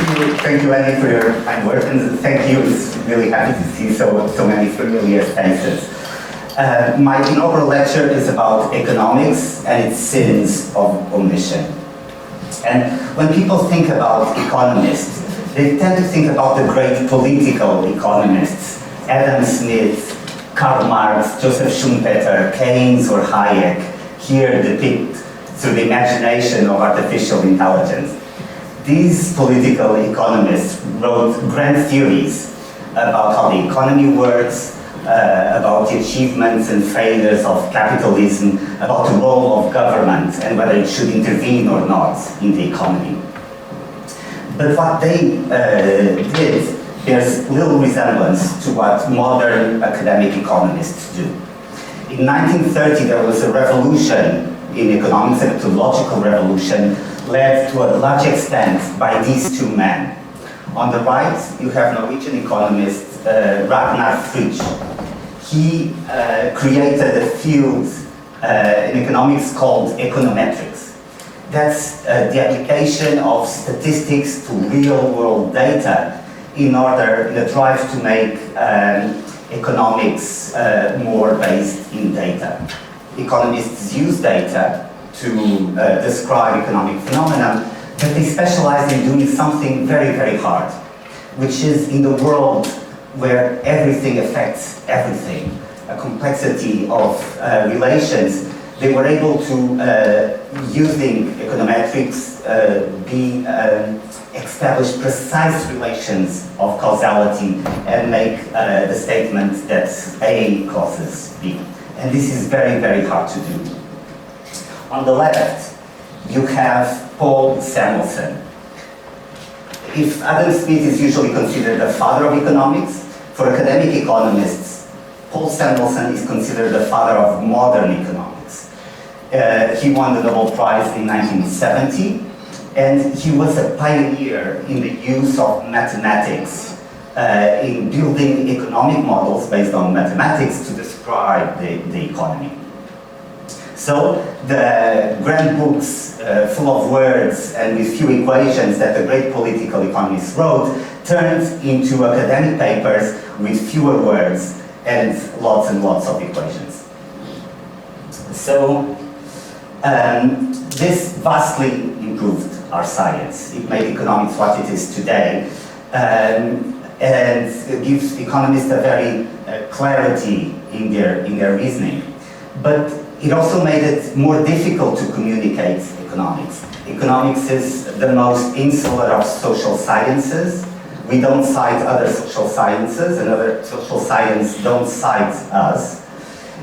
thank you, Annie, for your kind words, and thank you. It's really happy to see so many familiar faces. My inaugural lecture is about economics and its sins of omission. And when people think about economists, they tend to think about the great political economists, Adam Smith, Karl Marx, Joseph Schumpeter, Keynes, or Hayek, here depict through the imagination of artificial intelligence. These political economists wrote grand theories about how the economy works, about the achievements and failures of capitalism, about the role of government and whether it should intervene or not in the economy. But what they did bears little resemblance to what modern academic economists do. In 1930, there was a revolution in economics, a methodological revolution, led to a large extent by these two men. On the right, you have Norwegian economist Ragnar Frisch. He created a field in economics called econometrics. That's the application of statistics to real-world data in a drive to make economics more based in data. Economists use data to describe economic phenomena, but they specialize in doing something very, very hard, which is in the world where everything affects everything, a complexity of relations. They were able to, using econometrics, establish precise relations of causality and make the statement that A causes B. And this is very, very hard to do. On the left, you have Paul Samuelson. If Adam Smith is usually considered the father of economics, for academic economists, Paul Samuelson is considered the father of modern economics. He won the Nobel Prize in 1970, and he was a pioneer in the use of mathematics in building economic models based on mathematics to describe the economy. So the grand books full of words and with few equations that the great political economists wrote turned into academic papers with fewer words and lots of equations. So this vastly improved our science. It made economics what it is today, and it gives economists a very clarity in their reasoning. But it also made it more difficult to communicate economics. Economics is the most insular of social sciences. We don't cite other social sciences, and other social sciences don't cite us.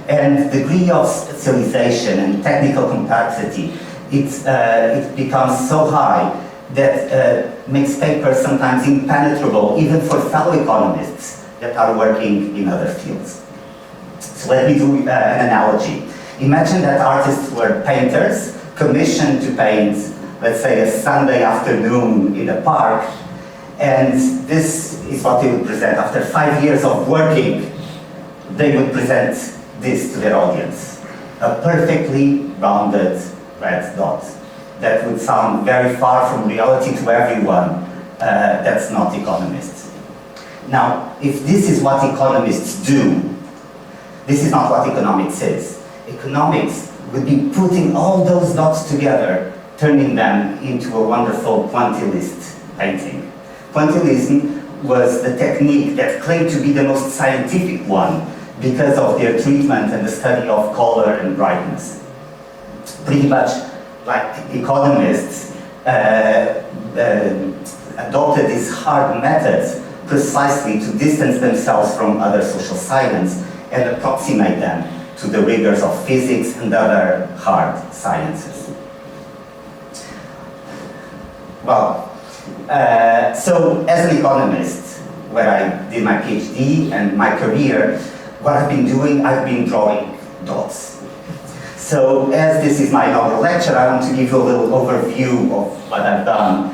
And the degree of specialization and technical complexity, it becomes so high that makes papers sometimes impenetrable, even for fellow economists that are working in other fields. So let me do an analogy. Imagine that artists were painters, commissioned to paint, let's say, a Sunday afternoon in a park, and this is what they would present. After 5 years of working, they would present this to their audience. A perfectly rounded red dot. That would sound very far from reality to everyone that's not economists. Now, if this is what economists do, this is not what economics is. Economics would be putting all those dots together, turning them into a wonderful pointillist painting. Pointillism was the technique that claimed to be the most scientific one because of their treatment and the study of color and brightness. Pretty much like economists adopted these hard methods precisely to distance themselves from other social science and approximate them to the rigors of physics and other hard sciences. Well, so as an economist, where I did my PhD and my career, what I've been doing, I've been drawing dots. So as this is my inaugural lecture, I want to give you a little overview of what I've done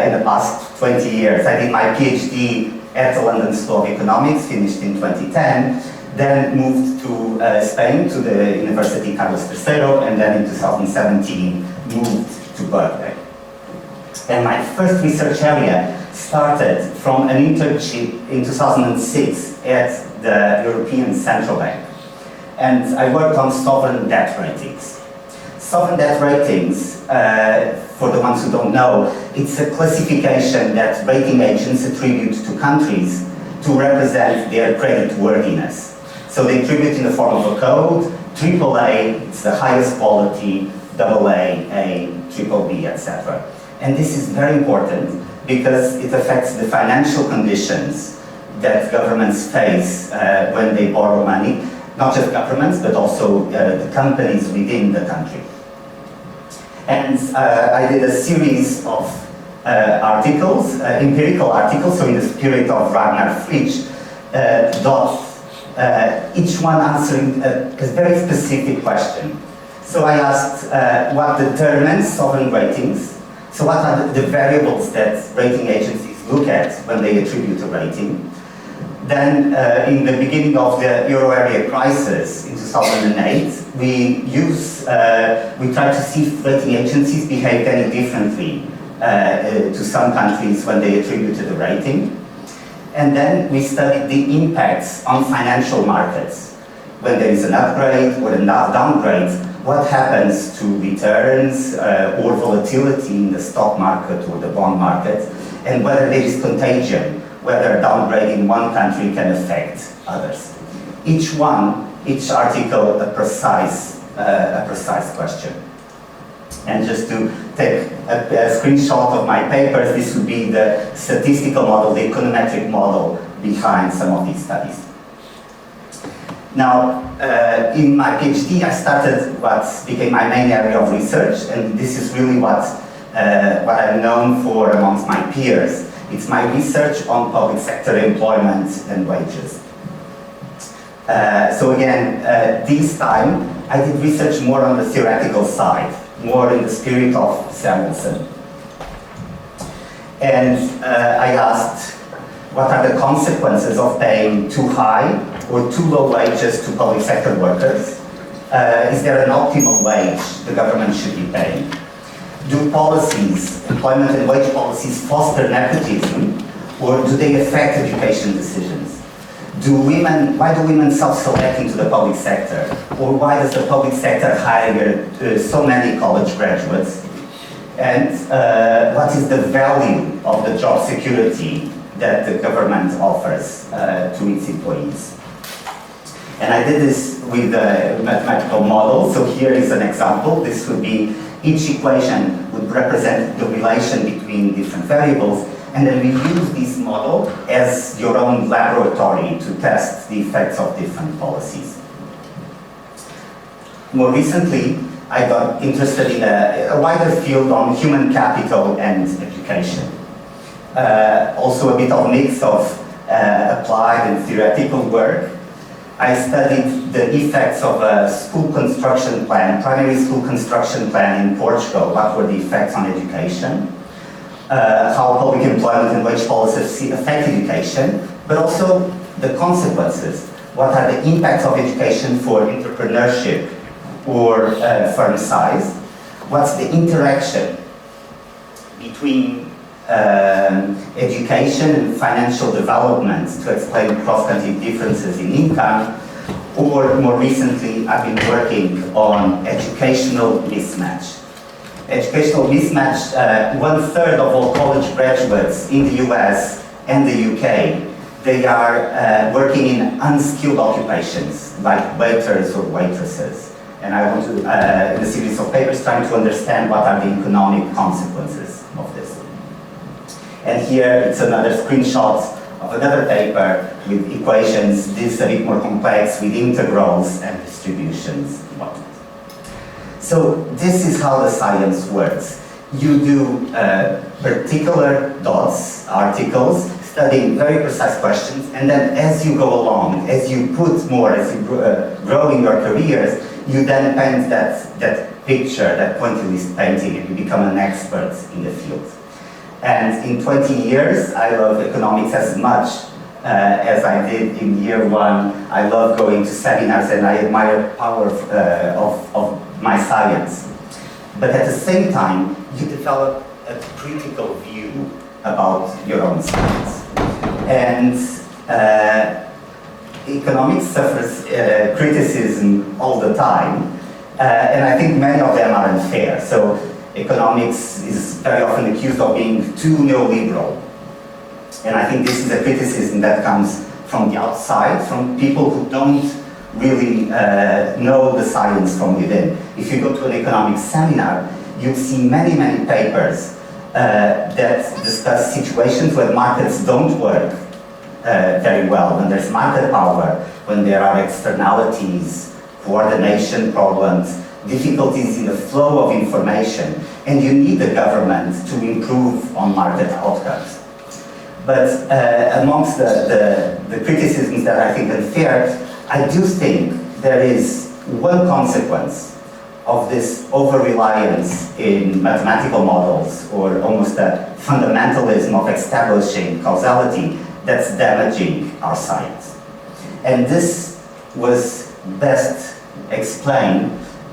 in the past 20 years. I did my PhD at the London School of Economics, finished in 2010, then moved to Spain, to the University Carlos III, and then in 2017 moved to Berkeley. And my first research area started from an internship in 2006 at the European Central Bank. And I worked on sovereign debt ratings. Sovereign debt ratings, for the ones who don't know, it's a classification that rating agents attribute to countries to represent their credit worthiness. So they attribute in the form of a code, AAA, it's the highest quality, AA, A, BBB, etc. And this is very important because it affects the financial conditions that governments face when they borrow money, not just governments, but also the companies within the country. And I did a series of articles, empirical articles, so in the spirit of Ragnar Fritsch, each one answering a very specific question. So I asked what determines sovereign ratings, so what are the variables that rating agencies look at when they attribute a rating. Then, in the beginning of the euro area crisis in 2008, we tried to see if rating agencies behaved any differently to some countries when they attributed a rating. And then we studied the impacts on financial markets. When there is an upgrade or a downgrade, what happens to returns or volatility in the stock market or the bond market, and whether there is contagion, whether downgrading one country can affect others. Each article a precise question. And just to take a screenshot of my papers, this would be the statistical model, the econometric model behind some of these studies. Now, in my PhD, I started what became my main area of research, and this is really what I'm known for amongst my peers. It's my research on public sector employment and wages. So again, this time, I did research more on the theoretical side, more in the spirit of Samuelson. And I asked, what are the consequences of paying too high or too low wages to public sector workers? Is there an optimal wage the government should be paying? Do policies, employment and wage policies, foster nepotism, or do they affect education decisions? Why do women self-select into the public sector? Or why does the public sector hire so many college graduates? And what is the value of the job security that the government offers to its employees? And I did this with a mathematical model. So here is an example. This would be each equation would represent the relation between different variables, and then we use this model as your own laboratory to test the effects of different policies. More recently, I got interested in a wider field on human capital and education. Also a bit of mix of applied and theoretical work. I studied the effects of a school construction plan, primary school construction plan in Portugal. What were the effects on education? How public employment and wage policies affect education, but also the consequences. What are the impacts of education for entrepreneurship or firm size? What's the interaction between education and financial development to explain cross-country differences in income? Or more recently, I've been working on educational mismatch. Educational mismatch, 1/3 of all college graduates in the US and the UK, they are working in unskilled occupations like waiters or waitresses. And I want to, in a series of papers, trying to understand what are the economic consequences of this. And here it's another screenshot of another paper with equations. This is a bit more complex with integrals and distributions. So this is how the science works. You do particular dots, articles, studying very precise questions, and then as you go along, as you put more, as you grow in your careers, you then paint that picture, that pointillist painting, and you become an expert in the field. And in 20 years, I love economics as much as I did in year one. I love going to seminars and I admire the power of my science. But at the same time, you develop a critical view about your own science. And economics suffers criticism all the time, and I think many of them are unfair. So economics is very often accused of being too neoliberal. And I think this is a criticism that comes from the outside, from people who don't really know the science from within. If you go to an economics seminar, you'll see many, many papers that discuss situations where markets don't work very well, when there's market power, when there are externalities, coordination problems, difficulties in the flow of information, and you need the government to improve on market outcomes. But amongst the criticisms that I think unfair, I do think there is one consequence of this over-reliance in mathematical models, or almost a fundamentalism of establishing causality that's damaging our science. And this was best explained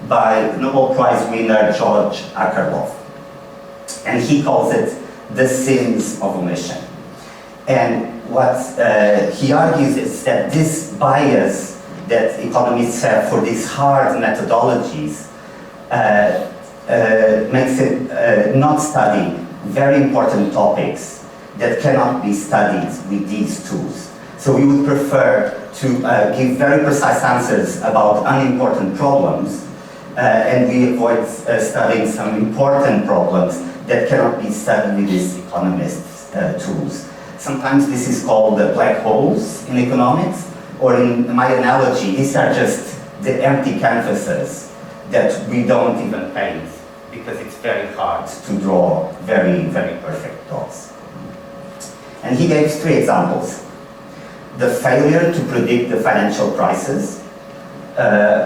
by Nobel Prize winner George Akerlof. And he calls it the sins of omission. And what he argues is that this bias that economists have for these hard methodologies makes it not study very important topics that cannot be studied with these tools. So we would prefer to give very precise answers about unimportant problems, and we avoid studying some important problems that cannot be studied with these economists' tools. Sometimes this is called the black holes in economics, or in my analogy, these are just the empty canvases that we don't even paint because it's very hard to draw very, very perfect dots. And he gave 3 examples. The failure to predict the financial crisis,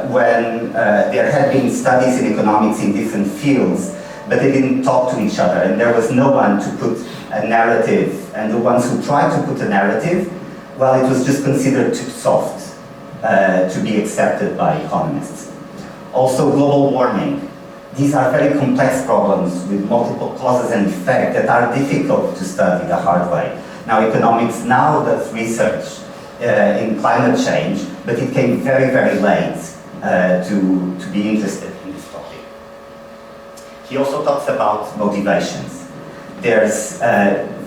when there had been studies in economics in different fields, but they didn't talk to each other, and there was no one to put a narrative, and the ones who tried to put a narrative, well, it was just considered too soft to be accepted by economists. Also, global warming. These are very complex problems with multiple causes and effects that are difficult to study the hard way. Now, economics now does research in climate change, but it came very, very late to be interested in this topic. He also talks about motivations. There's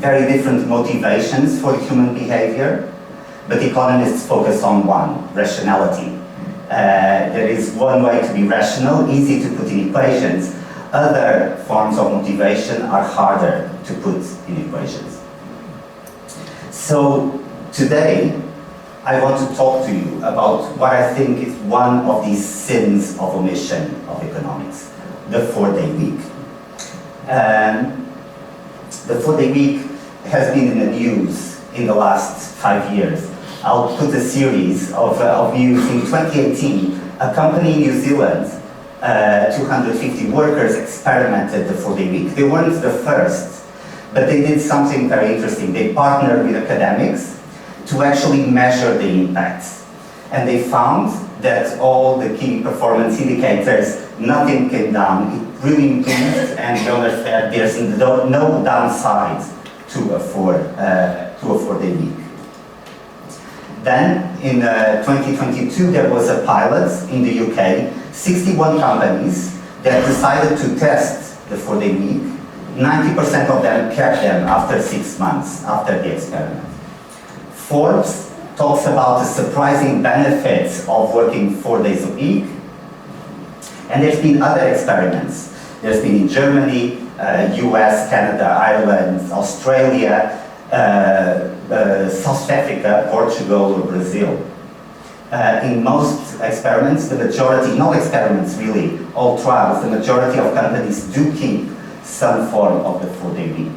very different motivations for human behavior, but economists focus on one, rationality. There is one way to be rational, easy to put in equations. Other forms of motivation are harder to put in equations. So today, I want to talk to you about what I think is one of these sins of omission of economics, the 4-day week. The 4-day week has been in the news in the last 5 years. I'll put a series of news. In 2018, a company in New Zealand, 250 workers experimented the 4-day week. They weren't the first, but they did something very interesting. They partnered with academics to actually measure the impacts. And they found that all the key performance indicators, nothing came down. It really improved, and the owner said there's no downside to a 4-day week. Then, in 2022, there was a pilot in the UK, 61 companies that decided to test the 4-day week. 90% of them kept them after 6 months after the experiment. Forbes talks about the surprising benefits of working 4 days a week. And there's been other experiments. There's been in Germany, US, Canada, Ireland, Australia, South Africa, Portugal, or Brazil. In most experiments, the majority, not experiments really, all trials, the majority of companies do keep some form of the 4-day week.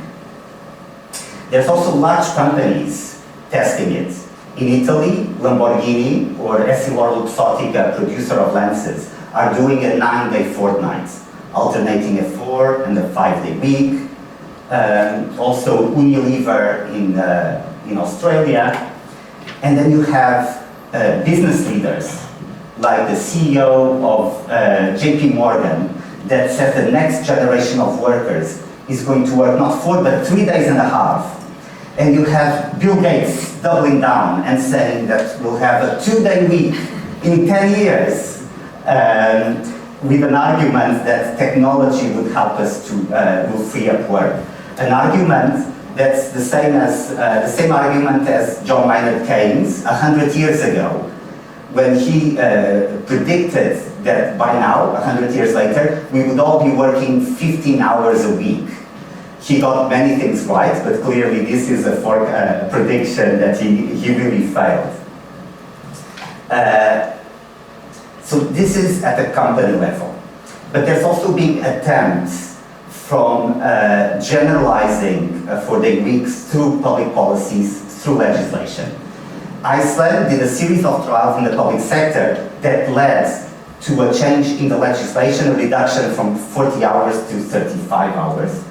There's also large companies testing it. In Italy, Lamborghini or EssilorLuxottica, producer of lenses, are doing a 9-day fortnight, alternating a 4 and a 5-day week. Also Unilever in Australia. And then you have business leaders, like the CEO of JP Morgan, that said the next generation of workers is going to work not 4 but 3 days and a half. And you have Bill Gates doubling down and saying that we'll have a 2-day week in 10 years, with an argument that technology would help us to will free up work. An argument that's the same argument as John Maynard Keynes 100 years ago, when he predicted that by now, 100 years later, we would all be working 15 hours a week. He got many things right, but clearly this is a prediction that he really failed. So this is at the company level. But there's also been attempts from generalizing 4-day weeks through public policies, through legislation. Iceland did a series of trials in the public sector that led to a change in the legislation, a reduction from 40 hours to 35 hours.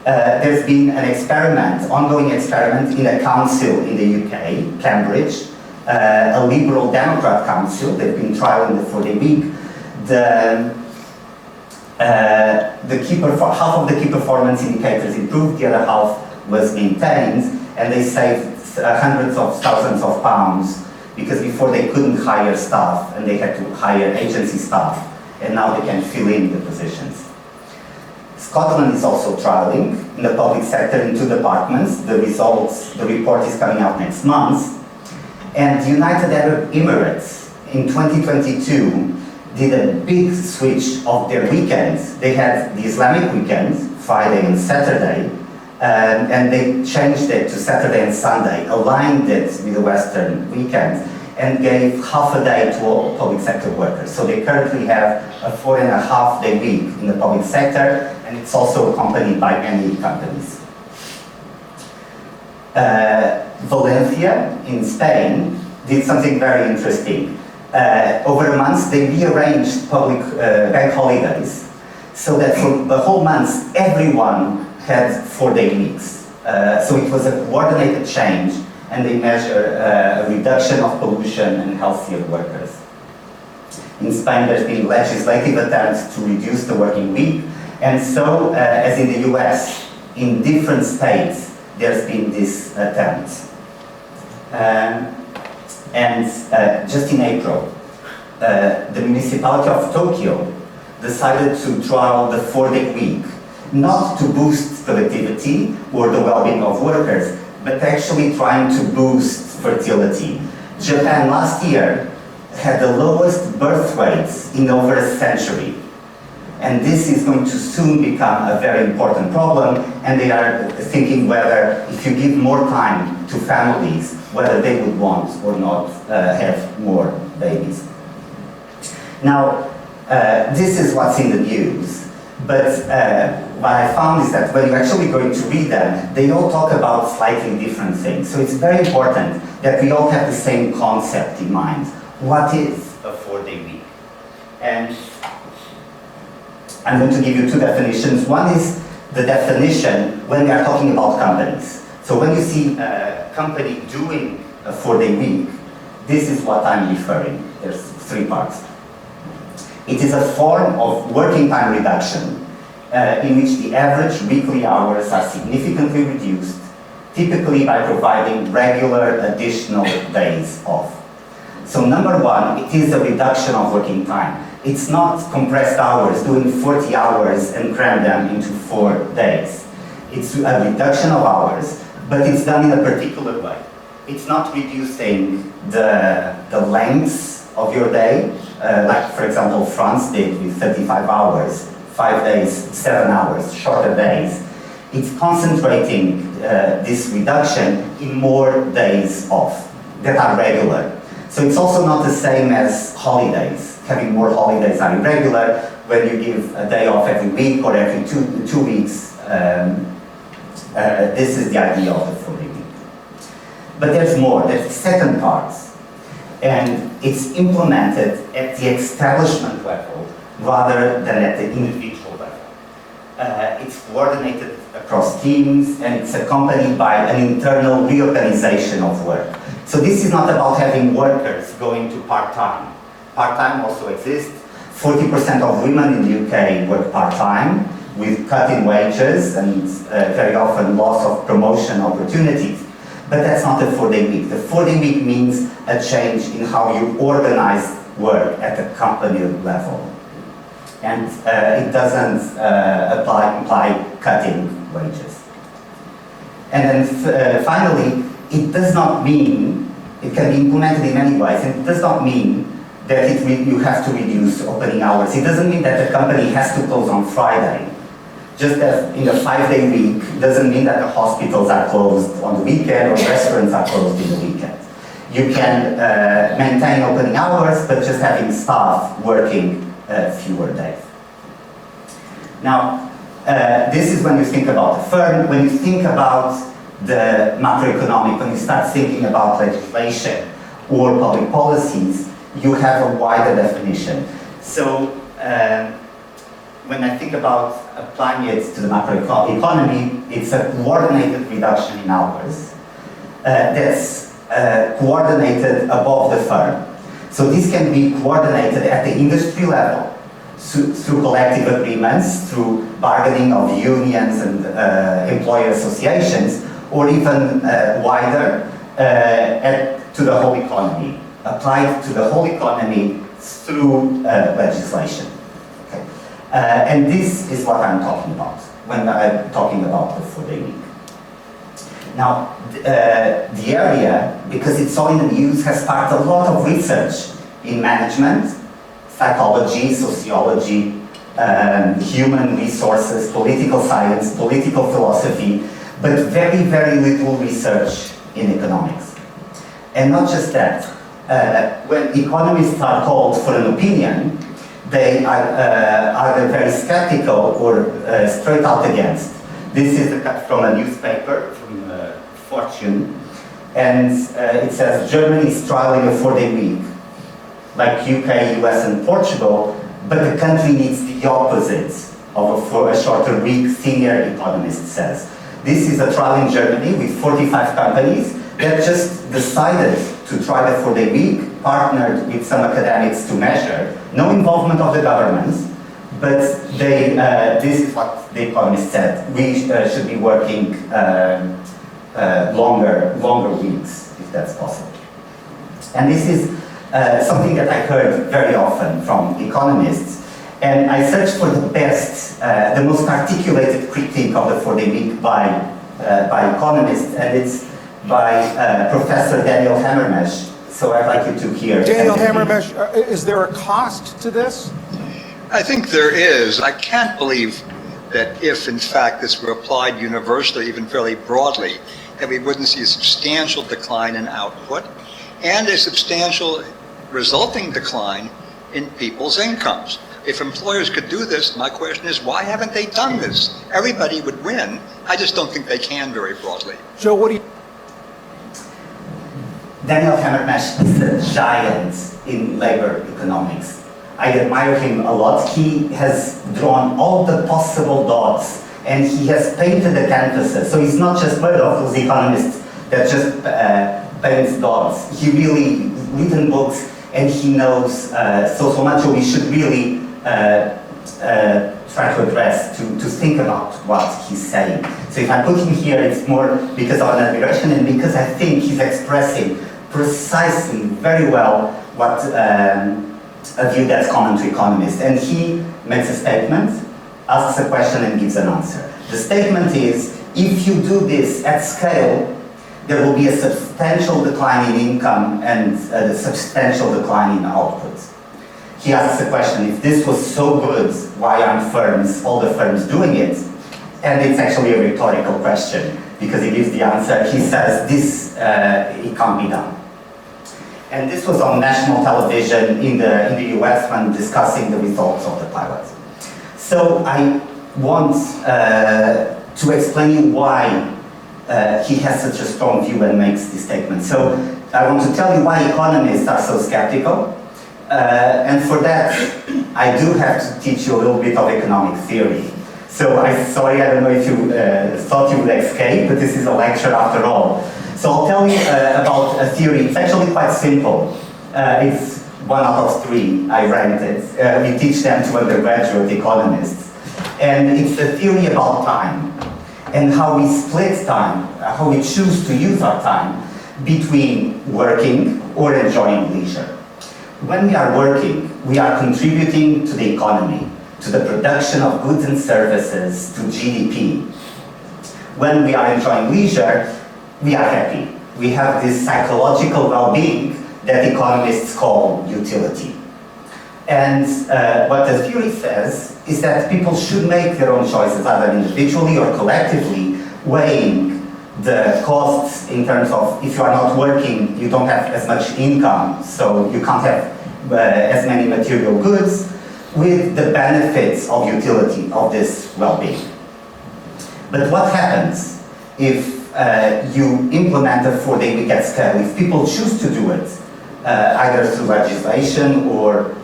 There's been an ongoing experiment in a council in the UK, Cambridge, a Liberal Democrat council. They've been trialing the 4-day week. Half of the key performance indicators improved, the other half was maintained, and they saved hundreds of thousands of pounds, because before they couldn't hire staff and they had to hire agency staff, and now they can fill in the positions. Scotland is also trialing in the public sector in 2 departments. The report is coming out next month. And the United Arab Emirates in 2022 did a big switch of their weekends. They had the Islamic weekends, Friday and Saturday, and they changed it to Saturday and Sunday, aligned it with the Western weekends, and gave half a day to all public sector workers. So they currently have a 4.5-day week in the public sector, and it's also accompanied by many companies. Valencia in Spain did something very interesting. Over a month, they rearranged public bank holidays so that for the whole month, everyone had 4-day weeks. So it was a coordinated change, and they measure a reduction of pollution and healthier workers. In Spain, there's been legislative attempts to reduce the working week, and so, as in the US, in different states, there's been this attempt. Just in April, the municipality of Tokyo decided to trial the 4-day week, not to boost productivity or the well-being of workers, but actually trying to boost fertility. Japan last year had the lowest birth rates in over a century. And this is going to soon become a very important problem, and they are thinking whether, if you give more time to families, whether they would want or not have more babies. Now, this is what's in the news, but what I found is that when you're actually going to read them, they all talk about slightly different things. So it's very important that we all have the same concept in mind. What is a 4-day week? And I'm going to give you 2 definitions. One is the definition when we are talking about companies. So when you see a company doing a 4-day week, this is what I'm referring. There's 3 parts. It is a form of working time reduction in which the average weekly hours are significantly reduced, typically by providing regular additional days off. So number 1, it is a reduction of working time. It's not compressed hours, doing 40 hours and cram them into 4 days. It's a reduction of hours, but it's done in a particular way. It's not reducing the length of your day, like for example France did with 35 hours, 5 days, 7 hours, shorter days. It's concentrating this reduction in more days off that are regular. So it's also not the same as holidays. Having more holidays are irregular. When you give a day off every week or every two weeks, this is the idea of the 4-day week. But there's more, there's the second part. And it's implemented at the establishment level rather than at the individual level. It's coordinated across teams, and it's accompanied by an internal reorganization of work. So this is not about having workers going to part-time. Part-time also exists. 40% of women in the UK work part-time, with cut in wages and very often loss of promotion opportunities. But that's not the 4-day week. The 4-day week means a change in how you organize work at the company level. And it doesn't imply cutting wages. And then finally, it does not mean, it can be implemented in many ways, and it does not mean that you have to reduce opening hours. It doesn't mean that the company has to close on Friday. Just as in a 5-day week, doesn't mean that the hospitals are closed on the weekend or restaurants are closed in the weekend. You can maintain opening hours, but just having staff working fewer days. Now, this is when you think about the firm. When you think about the macroeconomic, when you start thinking about legislation or public policies, you have a wider definition. So, when I think about applying it to the macroeconomy, it's a coordinated reduction in hours that's coordinated above the firm. So this can be coordinated at the industry level through collective agreements, through bargaining of unions and employer associations, or even wider to the whole economy, applied to the whole economy through legislation. And this is what I'm talking about when I'm talking about the 4-day week. Now, the area, because it's all in the news, has sparked a lot of research in management, psychology, sociology, human resources, political science, political philosophy, but very, very little research in economics. And not just that, when economists are called for an opinion, they are either very skeptical or straight out against. This is a cut from a newspaper, from Fortune, and it says Germany is trialing a 4-day week, like UK, US, and Portugal, but the country needs the opposite of a shorter week, senior economist says. This is a trial in Germany with 45 companies that just decided to try the 4-day week, partnered with some academics to measure, no involvement of the governments, but they, this is what the economist said, we should be working longer weeks, if that's possible. And this is something that I heard very often from economists, and I searched for the best, the most articulated critique of the 4-day week by economists, and it's by Professor Daniel Hamermesh. So I'd like you to hear. Daniel Hamermesh, is there a cost to this? I think there is. I can't believe that if, in fact, this were applied universally, even fairly broadly, that we wouldn't see a substantial decline in output and a substantial resulting decline in people's incomes. If employers could do this, my question is, why haven't they done this? Everybody would win. I just don't think they can very broadly. Joe, what do you... Daniel Hamermesh is a giant in labor economics. I admire him a lot. He has drawn all the possible dots and he has painted the canvases. So he's not just one of those economists that just paints dots. He really written books and he knows so much, so we should really try to address, to think about what he's saying. So if I put him here, it's more because of an admiration and because I think he's expressing precisely, very well, what a view that's common to economists. And he makes a statement, asks a question and gives an answer. The statement is, if you do this at scale, there will be a substantial decline in income and a substantial decline in output. He asks the question, if this was so good, why aren't firms, all the firms doing it? And it's actually a rhetorical question, because he gives the answer. He says, this, it can't be done. And this was on national television in the US when discussing the results of the pilot. So I want to explain why he has such a strong view and makes this statement. So I want to tell you why economists are so skeptical. And for that, I do have to teach you a little bit of economic theory. So sorry, I don't know if you thought you would escape, but this is a lecture after all. So I'll tell you about a theory. It's actually quite simple. It's 1 out of 3, I ranked it. We teach them to undergraduate economists. And it's a theory about time and how we split time, how we choose to use our time between working or enjoying leisure. When we are working, we are contributing to the economy, to the production of goods and services, to GDP. When we are enjoying leisure, we are happy. We have this psychological well-being that economists call utility. And what the theory says is that people should make their own choices, either individually or collectively, weighing the costs in terms of if you are not working, you don't have as much income, so you can't have as many material goods, with the benefits of utility of this well-being. But what happens if you implement a 4-day week at scale, if people choose to do it, either through legislation or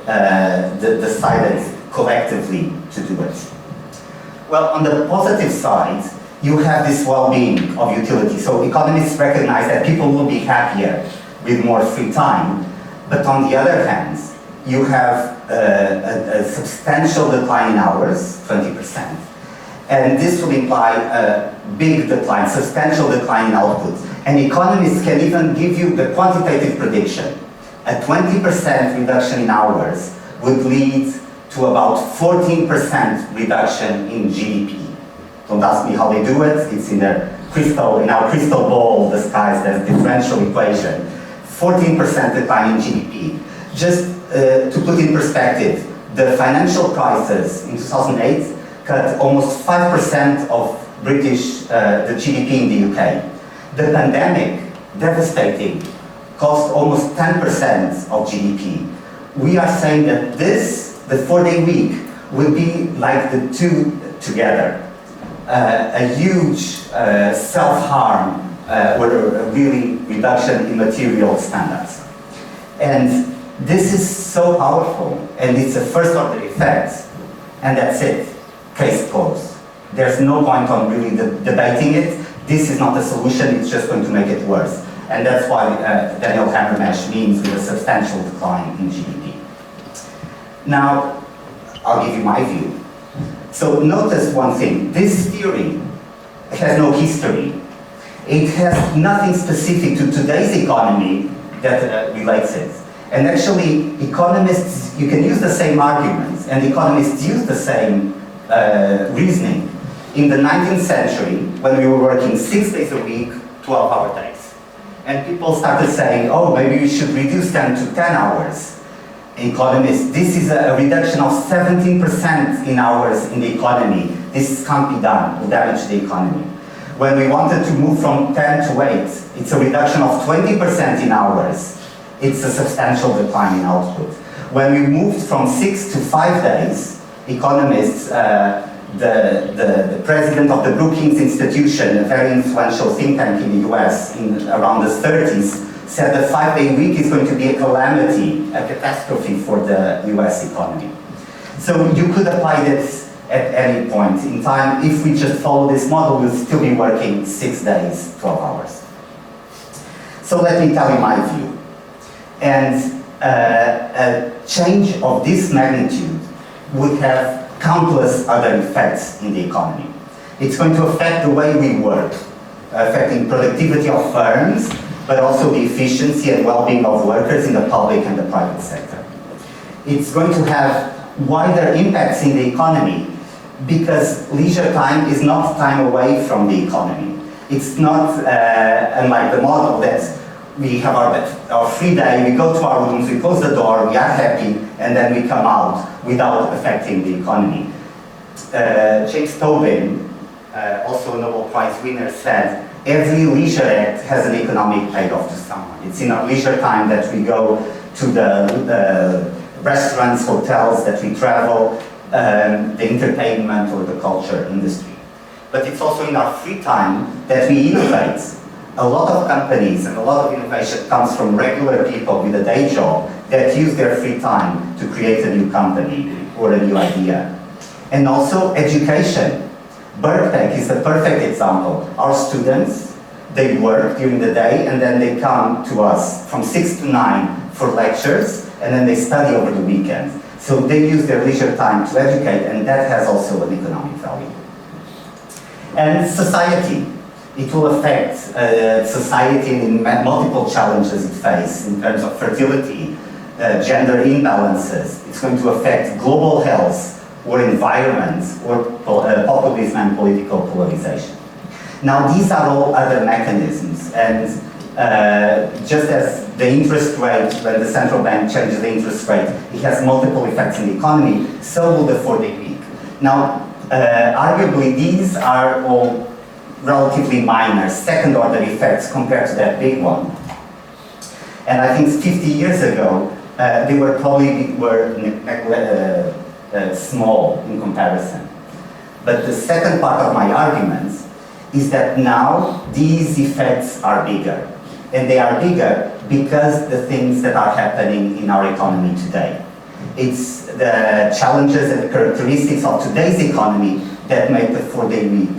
decided collectively to do it? Well, on the positive side, you have this well-being of utility. So economists recognize that people will be happier with more free time. But on the other hand, you have a substantial decline in hours, 20%. And this will imply a big decline, substantial decline in output. And economists can even give you the quantitative prediction. A 20% reduction in hours would lead to about 14% reduction in GDP. Don't ask me how they do it. It's in our crystal ball disguised as differential equation. 14% decline in GDP. Just to put in perspective, the financial crisis in 2008 cut almost 5% of the GDP in the UK. The pandemic, devastating, cost almost 10% of GDP. We are saying that the 4-day week, will be like the two together. A huge self-harm or a really reduction in material standards. And this is so powerful, and it's a first-order effect, and that's it. Case closed. There's no point on really debating it. This is not a solution, it's just going to make it worse. And that's why Daniel Hamermesh means with a substantial decline in GDP. Now, I'll give you my view. So notice one thing, this theory has no history. It has nothing specific to today's economy that relates it. And actually, economists, you can use the same arguments, and economists use the same reasoning. In the 19th century, when we were working 6 days a week, 12-hour days, and people started saying, oh, maybe we should reduce them to 10 hours. Economists, this is a reduction of 17% in hours in the economy. This can't be done, it will damage the economy. When we wanted to move from 10 to 8, it's a reduction of 20% in hours. It's a substantial decline in output. When we moved from 6 to 5 days, economists, the president of the Brookings Institution, a very influential think tank in the US around the 30s, said the 5-day week is going to be a calamity, a catastrophe for the US economy. So you could apply this at any point in time. If we just follow this model, we'll still be working 6 days, 12 hours. So let me tell you my view. And a change of this magnitude would have countless other effects in the economy. It's going to affect the way we work, affecting productivity of firms, but also the efficiency and well-being of workers in the public and the private sector. It's going to have wider impacts in the economy because leisure time is not time away from the economy. It's not unlike the model that we have our free day, we go to our rooms, we close the door, we are happy, and then we come out without affecting the economy. James Tobin, also a Nobel Prize winner, said, every leisure act has an economic payoff to someone. It's in our leisure time that we go to the restaurants, hotels, that we travel, the entertainment or the culture industry. But it's also in our free time that we innovate. A lot of companies and a lot of innovation comes from regular people with a day job that use their free time to create a new company or a new idea. And also education. Birkbeck is the perfect example. Our students, they work during the day and then they come to us from 6 to 9 for lectures and then they study over the weekend. So they use their leisure time to educate, and that has also an economic value. And society. It will affect society in multiple challenges it faces in terms of fertility, gender imbalances. It's going to affect global health or environment or populism and political polarization. Now, these are all other mechanisms, and just as the interest rate, when the central bank changes the interest rate, it has multiple effects in the economy, so will the 4-day week. Now, arguably, these are all relatively minor, second-order effects compared to that big one. And I think 50 years ago, they were probably small in comparison. But the second part of my argument is that now these effects are bigger. And they are bigger because the things that are happening in our economy today. It's the challenges and the characteristics of today's economy that make the 4-day week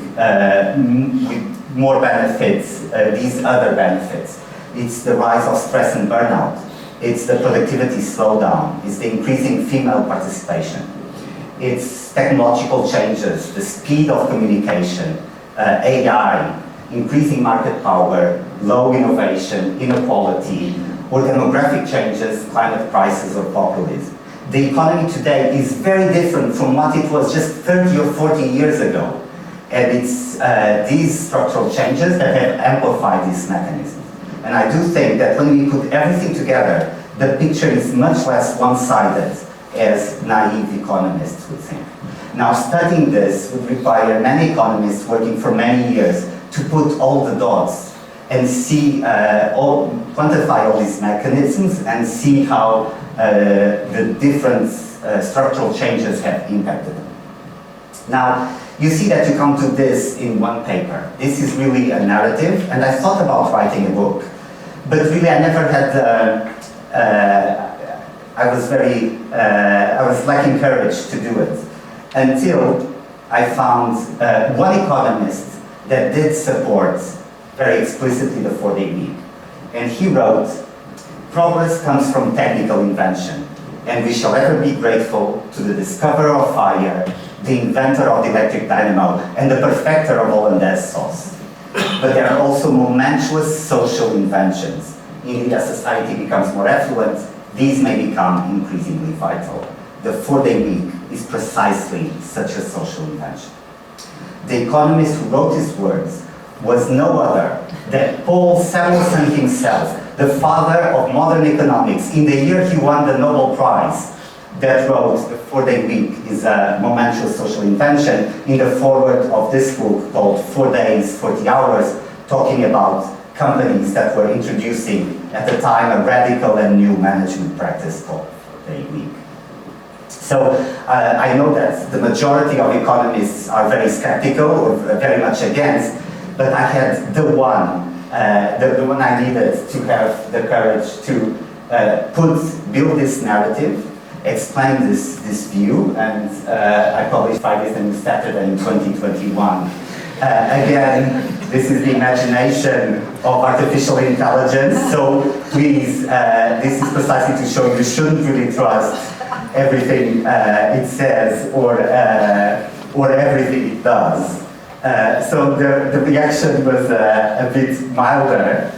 with more benefits, these other benefits. It's the rise of stress and burnout. It's the productivity slowdown. It's the increasing female participation. It's technological changes, the speed of communication, AI, increasing market power, low innovation, inequality, or demographic changes, climate crisis, or populism. The economy today is very different from what it was just 30 or 40 years ago. And it's these structural changes that have amplified this mechanism. And I do think that when we put everything together, the picture is much less one-sided as naive economists would think. Now, studying this would require many economists working for many years to put all the dots and see, quantify all these mechanisms and see how the different structural changes have impacted them. Now, you see that you come to this in one paper. This is really a narrative, and I thought about writing a book, but really I never had I was lacking courage to do it until I found one economist that did support very explicitly the 4-day week. And he wrote, "Progress comes from technical invention, and we shall ever be grateful to the discoverer of fire, the inventor of the electric dynamo, and the perfecter of hollandaise sauce. But there are also momentous social inventions. Indeed, as society becomes more affluent, these may become increasingly vital. The 4-day week is precisely such a social invention." The economist who wrote these words was no other than Paul Samuelson himself, the father of modern economics, in the year he won the Nobel Prize, that wrote the 4-day week is a momentous social invention in the foreword of this book called 4 Days, 40 Hours, talking about companies that were introducing at the time a radical and new management practice called 4-day week. So I know that the majority of economists are very skeptical or very much against, but I had the one I needed to have the courage to build this narrative, explain this view, and I published 5 Days and Saturday in 2021. Again, this is the imagination of artificial intelligence, so please, this is precisely to show you shouldn't really trust everything it says or everything it does. So the reaction was a bit milder.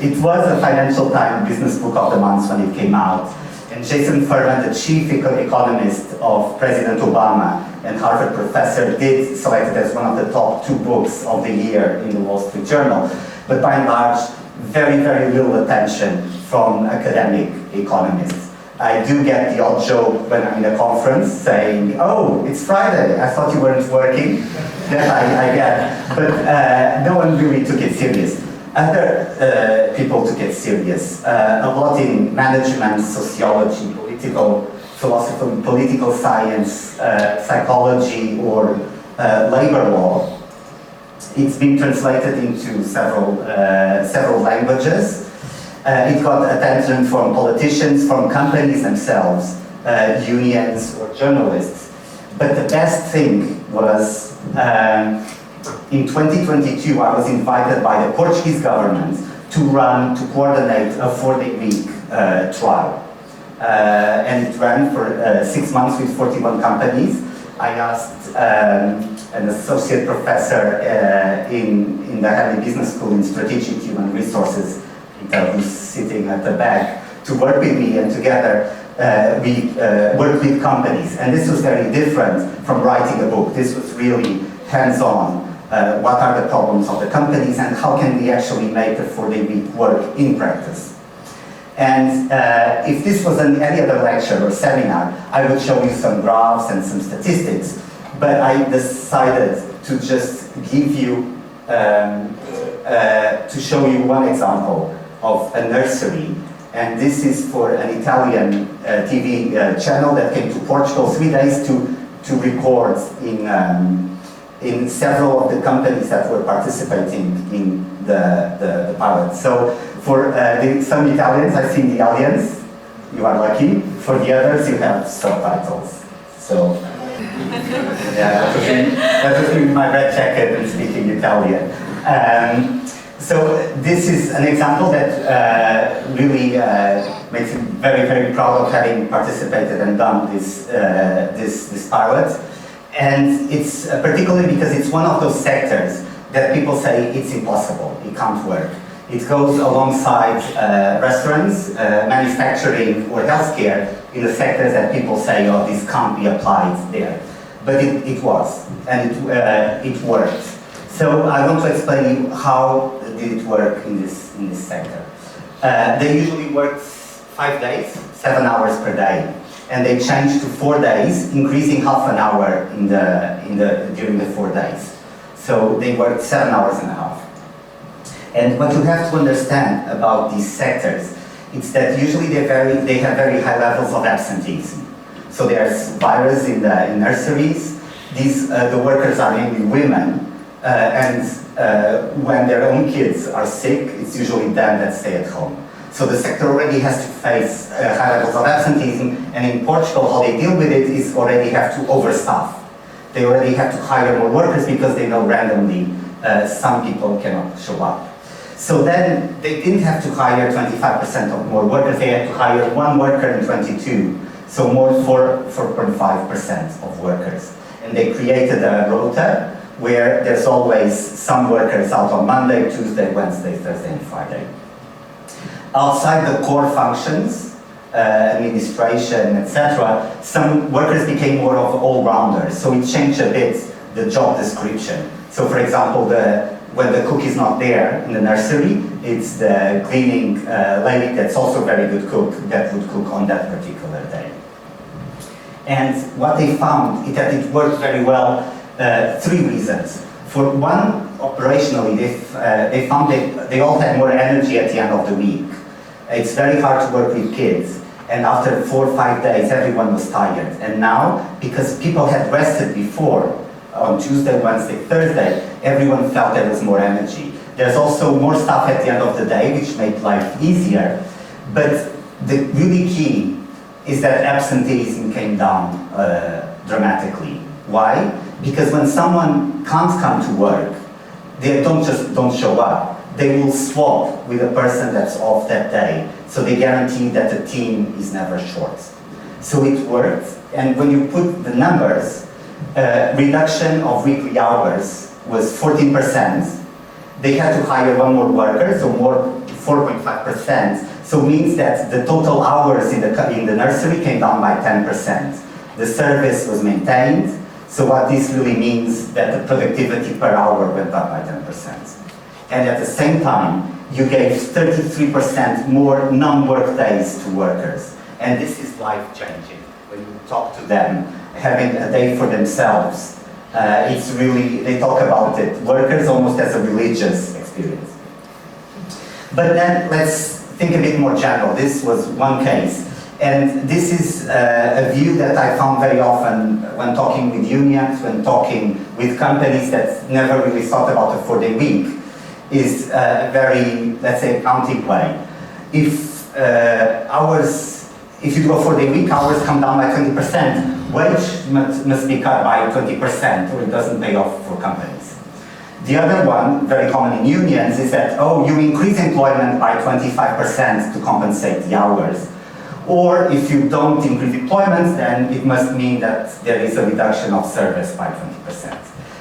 It was a Financial Times Business Book of the Month when it came out. And Jason Furman, the chief economist of President Obama and Harvard professor, did select it as one of the top 2 books of the year in the Wall Street Journal. But by and large, very, very little attention from academic economists. I do get the odd joke when I'm in a conference saying, "Oh, it's Friday, I thought you weren't working." That I get, but no one really took it serious. Other people took it serious, a lot in management, sociology, political philosophy, political science, psychology, or labor law. It's been translated into several languages. It got attention from politicians, from companies themselves, unions, or journalists. But the best thing was, in 2022, I was invited by the Portuguese government to coordinate a 4-day week trial. and it ran for 6 months with 41 companies. I asked an associate professor in the Harvard Business School in Strategic Human Resources, who's sitting at the back, to work with me, and together we worked with companies. And this was very different from writing a book. This was really hands-on. What are the problems of the companies, and how can we actually make the 4-day week work in practice? And if this was any other lecture or seminar, I would show you some graphs and some statistics, but I decided to just give you, to show you one example of a nursery. And this is for an Italian TV channel that came to Portugal 3 days to record in several of the companies that were participating in the pilot. So for some Italians, I've seen the audience, you are lucky. For the others, you have subtitles. So, yeah, that's just in my red jacket and speaking Italian. So this is an example that really makes me very, very proud of having participated and done this pilot. And it's particularly because it's one of those sectors that people say it's impossible, it can't work. It goes alongside restaurants, manufacturing, or healthcare in the sectors that people say, oh, this can't be applied there. But it was, and it worked. So I want to explain you how did it work in this sector. They usually worked 5 days, 7 hours per day. And they changed to 4 days, increasing half an hour during the 4 days. So they worked 7 hours and a half. And what you have to understand about these sectors is that usually they have very high levels of absenteeism. So there's virus in nurseries. The workers are mainly women, and when their own kids are sick, it's usually them that stay at home. So the sector already has to face high levels of absenteeism, and in Portugal, how they deal with it is already have to overstaff. They already have to hire more workers because they know randomly some people cannot show up. So then they didn't have to hire 25% of more workers, they had to hire 1 worker in 22, so more 4.5% of workers. And they created a rota where there's always some workers out on Monday, Tuesday, Wednesday, Thursday, and Friday. Outside the core functions, administration, etc., some workers became more of all-rounders, so it changed a bit the job description. So for example, when the cook is not there in the nursery, it's the cleaning lady that's also a very good cook that would cook on that particular day. And what they found is that it worked very well, 3 reasons. For one, operationally, they found that they all had more energy at the end of the week. It's very hard to work with kids, and after 4 or 5 days, everyone was tired. And now, because people had rested before, on Tuesday, Wednesday, Thursday, everyone felt there was more energy. There's also more stuff at the end of the day, which made life easier. But the really key is that absenteeism came down dramatically. Why? Because when someone can't come to work, they don't show up. They will swap with a person that's off that day. So they guarantee that the team is never short. So it worked. And when you put the numbers, reduction of weekly hours was 14%. They had to hire 1 more worker, so more 4.5%. So it means that the total hours in the nursery came down by 10%. The service was maintained. So what this really means that the productivity per hour went up by 10%. And at the same time, you gave 33% more non-work days to workers. And this is life-changing. When you talk to them, having a day for themselves, it's really, they talk about it, workers almost as a religious experience. But then let's think a bit more general. This was one case. And this is a view that I found very often when talking with unions, when talking with companies that never really thought about a 4-day week, is a very, let's say, accounting way. If you do a 4-day week, hours come down by 20%. Wage must be cut by 20%, or it doesn't pay off for companies. The other one, very common in unions, is that, oh, you increase employment by 25% to compensate the hours. Or if you don't increase deployments, then it must mean that there is a reduction of service by 20%.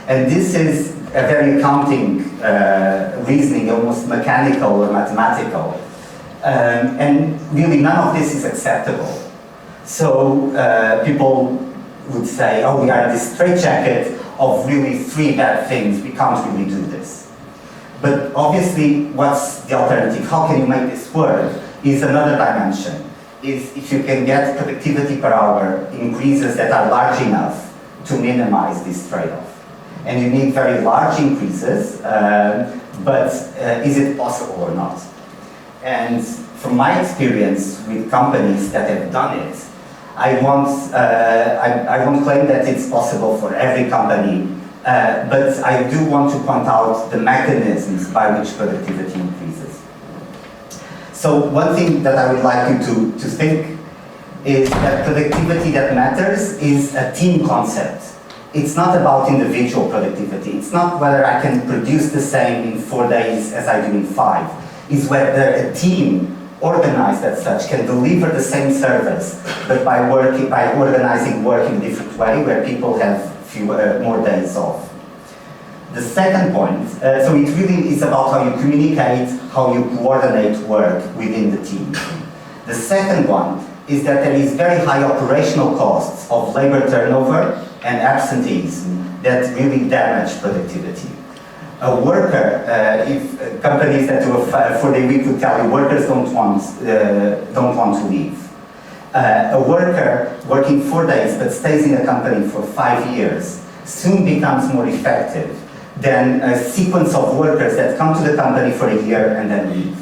And this is a very accounting reasoning, almost mechanical or mathematical. And really none of this is acceptable. So people would say, oh, we are in this straitjacket of really 3 bad things, we can't really do this. But obviously, what's the alternative? How can you make this work is another dimension. Is if you can get productivity per hour increases that are large enough to minimize this trade-off. And you need very large increases, but is it possible or not? And from my experience with companies that have done it, I won't claim that it's possible for every company, but I do want to point out the mechanisms by which productivity increases. So one thing that I would like you to think is that productivity that matters is a team concept. It's not about individual productivity. It's not whether I can produce the same in 4 days as I do in 5. It's whether a team organized as such can deliver the same service, but by organizing work in a different way, where people have more days off. The second point, so it really is about how you communicate, how you coordinate work within the team. The second one is that there is very high operational costs of labor turnover and absenteeism that really damage productivity. A worker, if companies that do a 4-day week would tell you workers don't want to leave. A worker working 4 days but stays in a company for 5 years soon becomes more effective than a sequence of workers that come to the company for a year and then leave.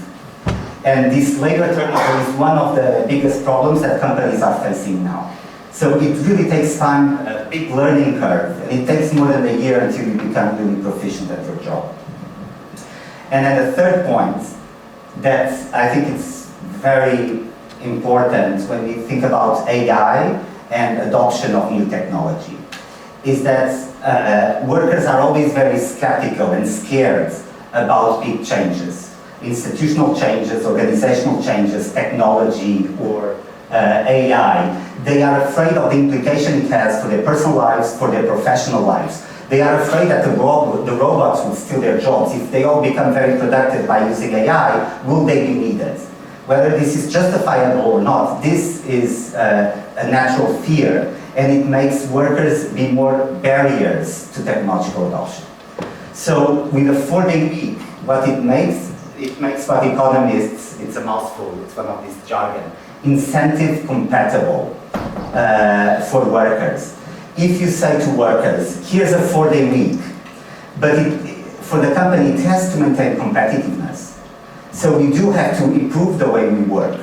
And this labor turnover is one of the biggest problems that companies are facing now. So it really takes time, a big learning curve, and it takes more than a year until you become really proficient at your job. And then the third point that I think it's very important when we think about AI and adoption of new technology is that workers are always very skeptical and scared about big changes, institutional changes, organizational changes, technology, or AI. They are afraid of the implication it has for their personal lives, for their professional lives. They are afraid that the robots will steal their jobs. If they all become very productive by using AI, will they be needed? Whether this is justifiable or not, this is a natural fear, and it makes workers be more barriers to technological adoption. So with a 4-day week, what it makes what economists, it's a mouthful, it's one of these jargon, incentive compatible for workers. If you say to workers, here's a 4-day week, but for the company it has to maintain competitiveness. So we do have to improve the way we work.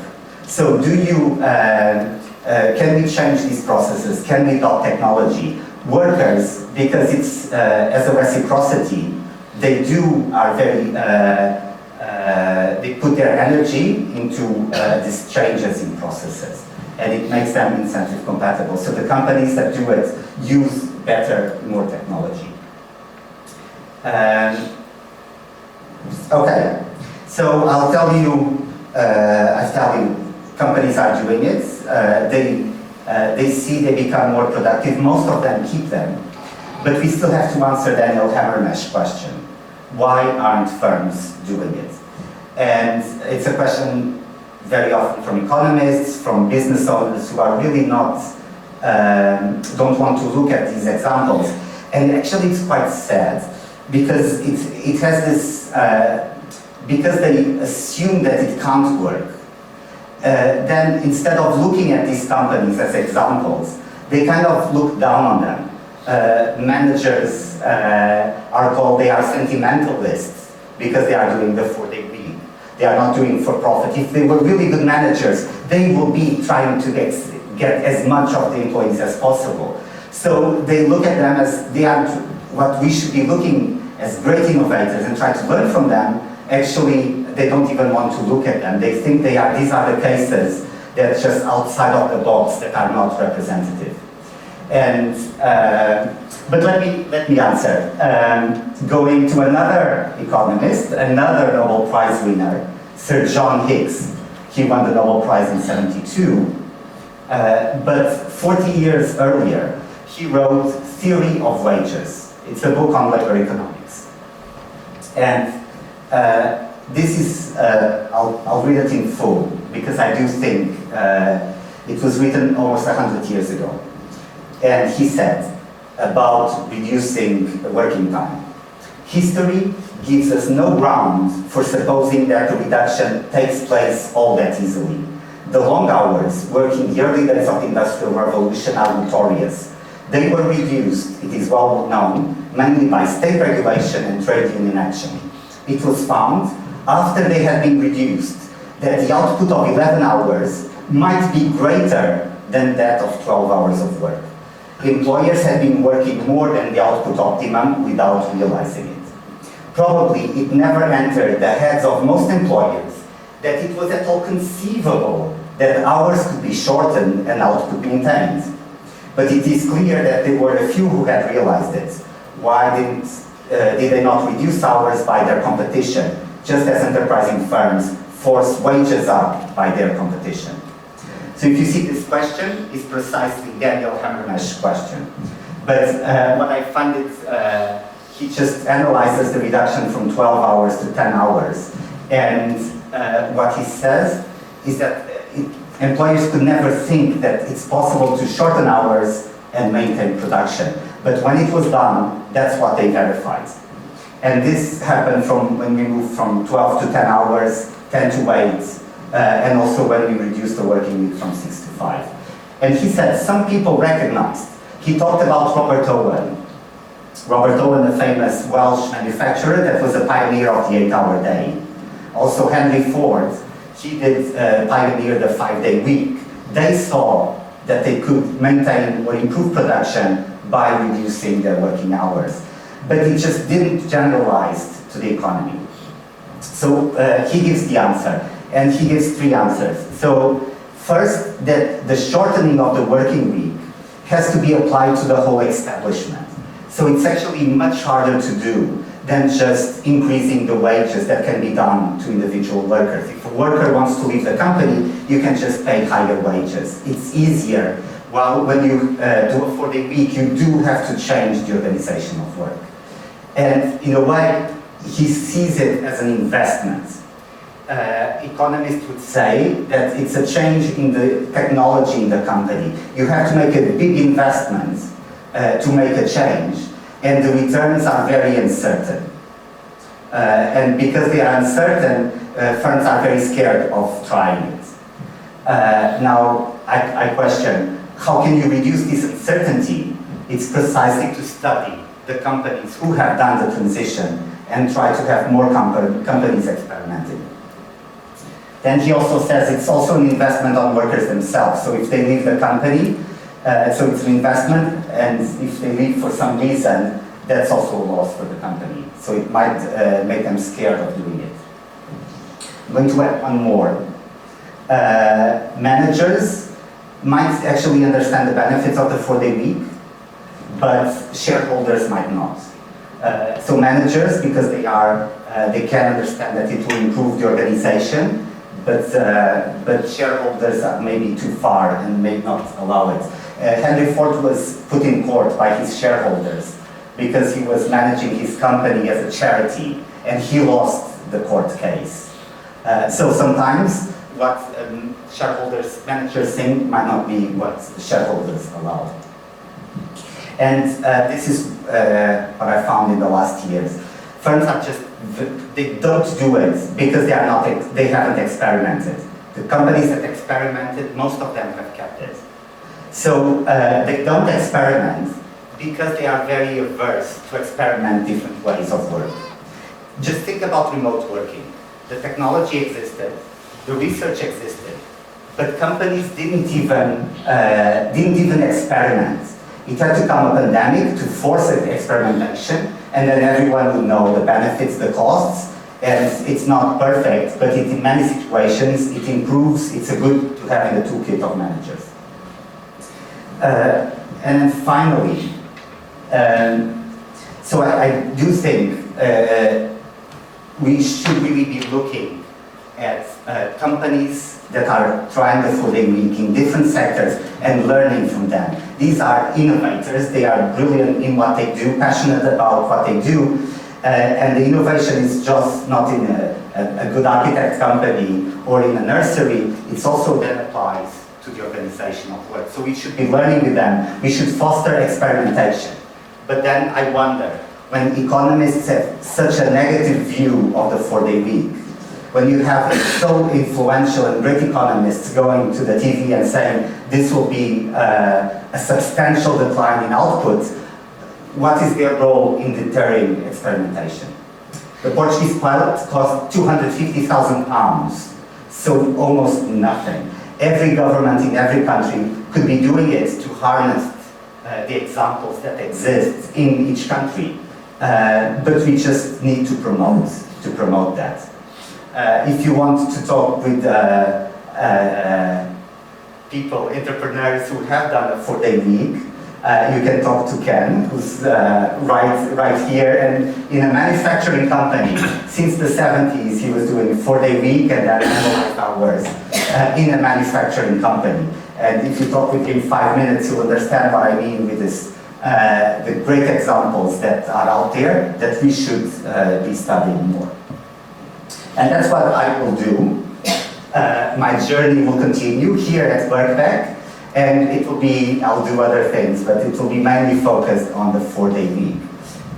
So can we change these processes? Can we adopt technology? Workers, because it's as a reciprocity, they put their energy into these changes in processes, and it makes them incentive compatible. So the companies that do it use more technology. Okay, so I'll tell you, companies are doing it. They see they become more productive. Most of them keep them, but we still have to answer Daniel Hammermesh question. Why aren't firms doing it? And it's a question very often from economists, from business owners who are really don't want to look at these examples. And actually it's quite sad because it has this, because they assume that it can't work. Then instead of looking at these companies as examples, they kind of look down on them. Managers they are sentimentalists because they are doing the 4-day week. They are not doing for profit. If they were really good managers, they will be trying to get as much of the employees as possible. So they look at them as they are what we should be looking as great innovators and try to learn from them. Actually, they don't even want to look at them. They think these are the cases that are just outside of the box that are not representative. And but let me answer. Going to another economist, another Nobel Prize winner, Sir John Hicks. He won the Nobel Prize in '72. But 40 years earlier, he wrote Theory of Wages. It's a book on labor economics. And this is, I'll read it in full, because I do think it was written almost 100 years ago. And he said about reducing working time: history gives us no ground for supposing that the reduction takes place all that easily. The long hours worked in the early days of the Industrial Revolution are notorious. They were reduced, it is well known, mainly by state regulation and trade union action. It was found, after they had been reduced, that the output of 11 hours might be greater than that of 12 hours of work. Employers had been working more than the output optimum without realizing it. Probably it never entered the heads of most employers that it was at all conceivable that hours could be shortened and output maintained. But it is clear that there were a few who had realized it. Why did they not reduce hours by their competition, just as enterprising firms force wages up by their competition? So if you see, this question is precisely Daniel Hammermesch's question. But what I find it, he just analyzes the reduction from 12 hours to 10 hours. And what he says is that employers could never think that it's possible to shorten hours and maintain production. But when it was done, that's what they verified. And this happened from when we moved from 12 to 10 hours, 10 to 8, and also when we reduced the working week from 6 to 5. And he said some people recognized. He talked about Robert Owen. Robert Owen, the famous Welsh manufacturer that was a pioneer of the 8-hour day. Also Henry Ford, he did pioneer the 5-day week. They saw that they could maintain or improve production by reducing their working hours. But it just didn't generalize to the economy. So he gives the answer, and he gives 3 answers. So first, that the shortening of the working week has to be applied to the whole establishment. So it's actually much harder to do than just increasing the wages that can be done to individual workers. If a worker wants to leave the company, you can just pay higher wages. It's easier. While when you do a 4-day week, you do have to change the organization of work. And in a way, he sees it as an investment. Economists would say that it's a change in the technology in the company. You have to make a big investment to make a change, and the returns are very uncertain. And because they are uncertain, firms are very scared of trying it. Now, I question, how can you reduce this uncertainty? It's precisely to study the companies who have done the transition and try to have more companies experimenting. Then he also says it's also an investment on workers themselves. So if they leave the company, so it's an investment, and if they leave for some reason, that's also a loss for the company. So it might make them scared of doing it. I'm going to add one more. Managers might actually understand the benefits of the 4-day week, but shareholders might not. So managers, because they can understand that it will improve the organization, but shareholders are maybe too far and may not allow it. Henry Ford was put in court by his shareholders because he was managing his company as a charity, and he lost the court case. So sometimes what managers think might not be what shareholders allow. And this is what I found in the last years. Firms are they don't do it because they haven't experimented. The companies that experimented, most of them have kept it. So they don't experiment because they are very averse to experiment different ways of work. Just think about remote working. The technology existed, the research existed, but companies didn't even experiment. It had to come a pandemic to force experimentation, and then everyone would know the benefits, the costs, and it's not perfect, but in many situations it improves, it's a good to have in the toolkit of managers. And then finally, so I do think we should really be looking at companies that are trying the 4-day week in different sectors and learning from them. These are innovators, they are brilliant in what they do, passionate about what they do, and the innovation is just not in a good architect company or in a nursery, it's also then applied to the organization of work. So we should be learning with them, we should foster experimentation. But then I wonder, when economists have such a negative view of the 4-day week, when you have so influential and great economists going to the TV and saying this will be a substantial decline in output, what is their role in deterring experimentation? The Portuguese pilot cost £250,000, so almost nothing. Every government in every country could be doing it to harness the examples that exist in each country. But we just need to promote that. If you want to talk with people, entrepreneurs who have done a 4-day week, you can talk to Ken, who's right here, and in a manufacturing company, since the 70s, he was doing a 4-day week and then analyzed hours in a manufacturing company. And if you talk with him 5 minutes, you'll understand what I mean with this, the great examples that are out there that we should be studying more. And that's what I will do. My journey will continue here at Birkbeck, and it will be, I'll do other things, but it will be mainly focused on the 4-day week.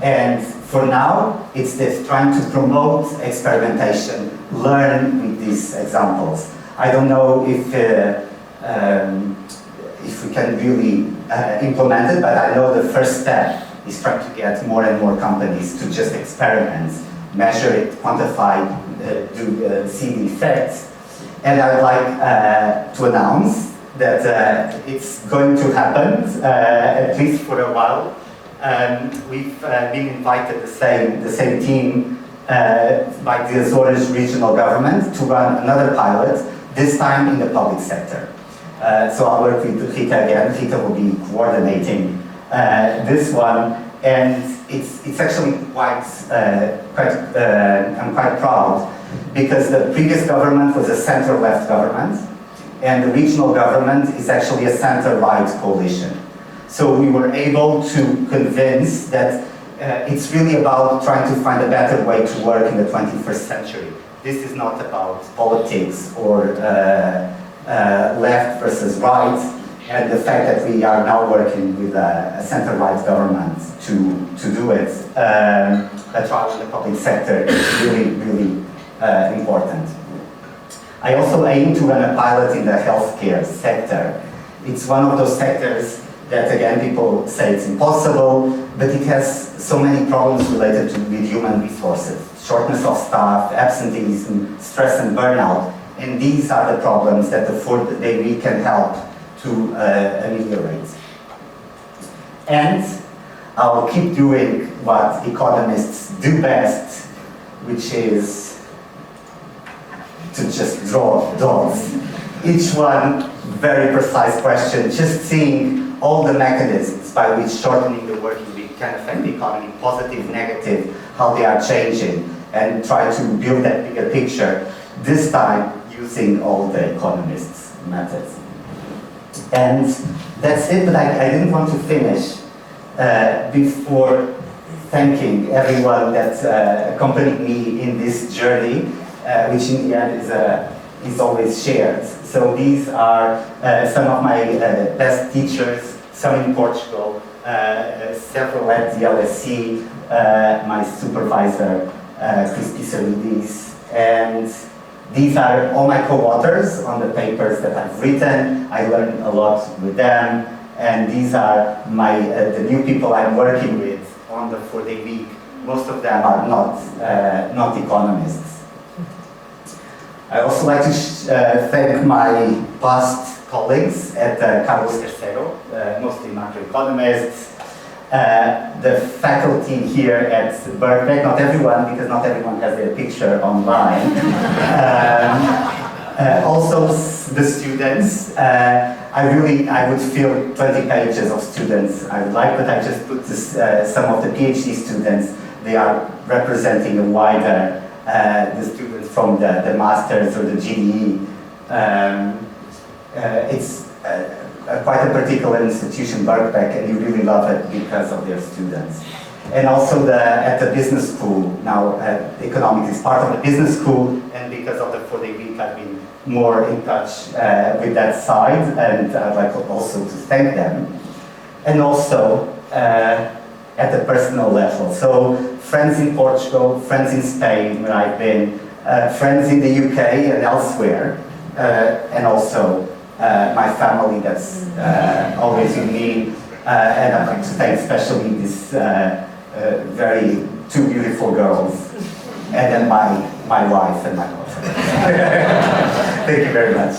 And for now, it's this trying to promote experimentation, learn with these examples. I don't know if we can really implement it, but I know the first step is trying to get more and more companies to just experiment, measure it, quantify, see the effects. And I'd like to announce that it's going to happen, at least for a while. We've been invited, the same team, by the Azores regional government to run another pilot, this time in the public sector. So I'll work with Rita again. Rita will be coordinating this one, and it's actually I'm quite proud, because the previous government was a center-left government, and the regional government is actually a center-right coalition. So we were able to convince that it's really about trying to find a better way to work in the 21st century. This is not about politics or left versus right, and the fact that we are now working with a center-right government to do it, a trial in the public sector, is really, really important. I also aim to run a pilot in the healthcare sector. It's one of those sectors that, again, people say it's impossible, but it has so many problems related with human resources, shortness of staff, absenteeism, stress and burnout, and these are the problems that the 4-day week can help to ameliorate. And I'll keep doing what economists do best, which is to just draw dots. Each one, very precise question, just seeing all the mechanisms by which shortening the working week can affect the economy, positive, negative, how they are changing, and try to build that bigger picture, this time using all the economists' methods. And that's it, but I didn't want to finish before thanking everyone that accompanied me in this journey, which in the end is always shared. So these are some of my best teachers, some in Portugal, several at the LSE, my supervisor, Chris Pisarides, and these are all my co-authors on the papers that I've written. I learned a lot with them, and these are the new people I'm working with on the 4-day week. Most of them are not economists. I also like to thank my past colleagues at Carlos III, mostly macroeconomists, the faculty here at Birkbeck, not everyone, because not everyone has their picture online. Also the students. I would fill 20 pages of students I would like, but I just put some of the PhD students. They are representing a wider the students from the masters or the GDE. It's quite a particular institution, Birkbeck, and you really love it because of their students. And also at the business school, now economics is part of the business school, and because of the 4-day week I've been more in touch with that side, and I'd like also to thank them. And also at the personal level. So friends in Portugal, friends in Spain where I've been, friends in the UK and elsewhere, and also my family that's always with me, and I'd like to thank especially this two beautiful girls, and then my wife and my daughter. Thank you very much.